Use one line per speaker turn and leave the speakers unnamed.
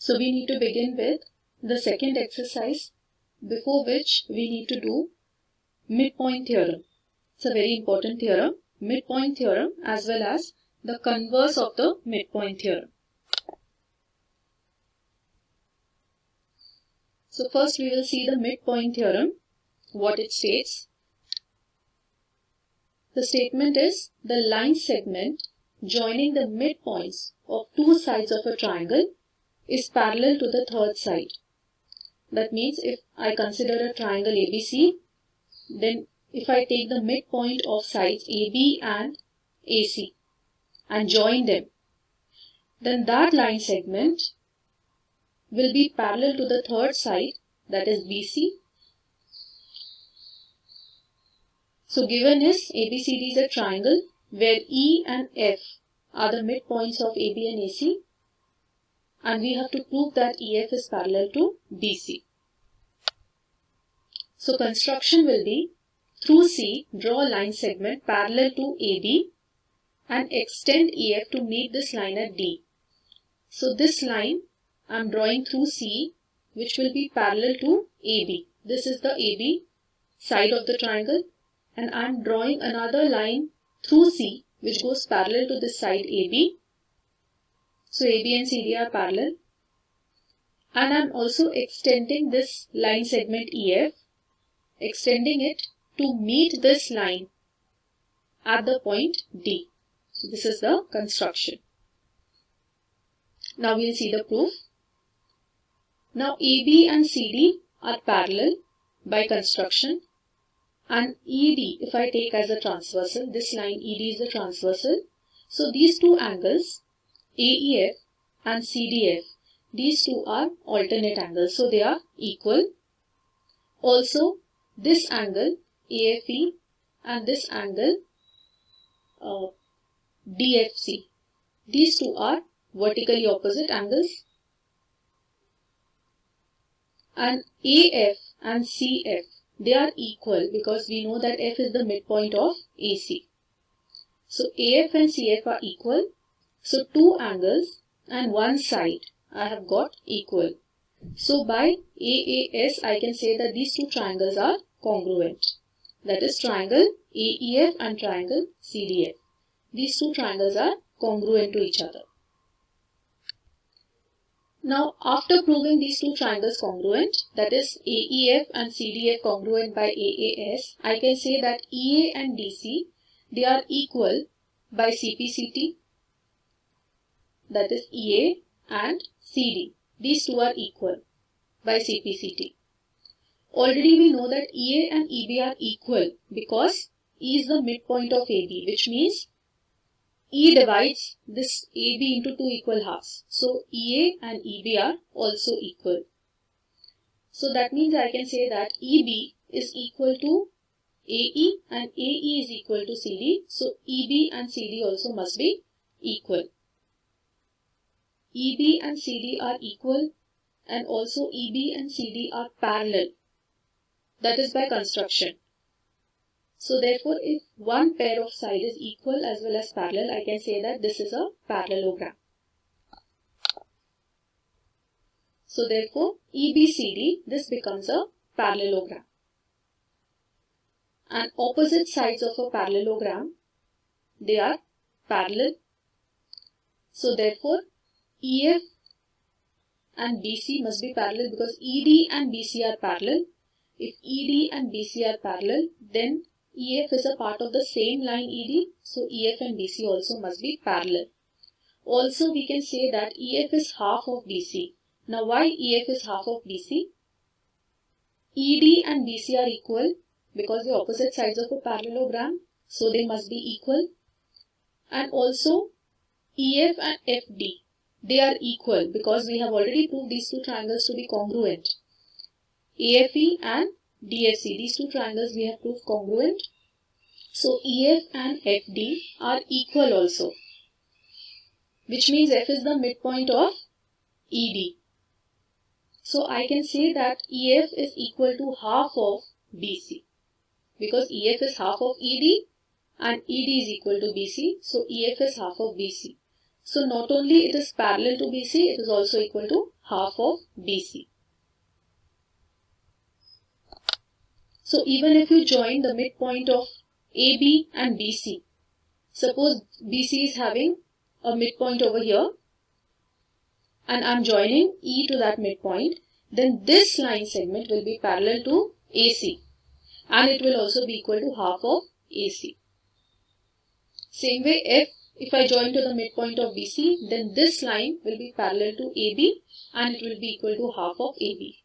So we need to begin with the second exercise, before which we need to do midpoint theorem. It's a very important theorem, midpoint theorem, as well as the converse of the midpoint theorem. So first we will see the midpoint theorem, what it states. The statement is, the line segment joining the midpoints of two sides of a triangle is parallel to the third side. That means if I consider a triangle ABC, then if I take the midpoint of sides AB and AC and join them, then that line segment will be parallel to the third side, that is BC. So given is ABCD is a triangle where E and F are the midpoints of AB and AC, and we have to prove that EF is parallel to BC. So construction will be, through C, draw a line segment parallel to AB and extend EF to meet this line at D. So this line I am drawing through C, which will be parallel to AB. This is the AB side of the triangle, and I am drawing another line through C which goes parallel to this side AB. So AB and CD are parallel, and I am also extending this line segment EF, extending it to meet this line at the point D. So this is the construction. Now we will see the proof. Now AB and CD are parallel by construction, and ED, if I take as a transversal, this line ED is the transversal. So these two angles, AEF and CDF, these two are alternate angles, so they are equal. Also this angle AFE and this angle DFC, these two are vertically opposite angles, and AF and CF, they are equal because we know that F is the midpoint of AC. So AF and CF are equal. So two angles and one side I have got equal. So by AAS I can say that these two triangles are congruent. That is triangle AEF and triangle CDF. These two triangles are congruent to each other. Now after proving these two triangles congruent, that is AEF and CDF congruent by AAS, I can say that EA and DC, they are equal by CPCT, that is EA and CD. These two are equal by CPCT. Already we know that EA and EB are equal because E is the midpoint of AB, which means E divides this AB into two equal halves. So EA and EB are also equal. So that means I can say that EB is equal to AE and AE is equal to CD. So EB and CD also must be equal. EB and CD are equal, and also EB and CD are parallel. That is by construction. So therefore, if one pair of side is equal as well as parallel, I can say that this is a parallelogram. So therefore, EBCD, this becomes a parallelogram. And opposite sides of a parallelogram, they are parallel. So therefore, EF and BC must be parallel because ED and BC are parallel. If ED and BC are parallel, then EF is a part of the same line ED, so EF and BC also must be parallel. Also we can say that EF is half of BC. Now why EF is half of BC? ED and BC are equal because they are opposite sides of a parallelogram, so they must be equal. And also EF and FD, they are equal because we have already proved these two triangles to be congruent. AFE and DFC, these two triangles we have proved congruent. So EF and FD are equal also, which means F is the midpoint of ED. So I can say that EF is equal to half of BC because EF is half of ED and ED is equal to BC. So EF is half of BC. So not only it is parallel to BC, it is also equal to half of BC. So even if you join the midpoint of AB and BC, suppose BC is having a midpoint over here and I'm joining E to that midpoint, then this line segment will be parallel to AC and it will also be equal to half of AC. Same way, if I join to the midpoint of BC, then this line will be parallel to AB and it will be equal to half of AB.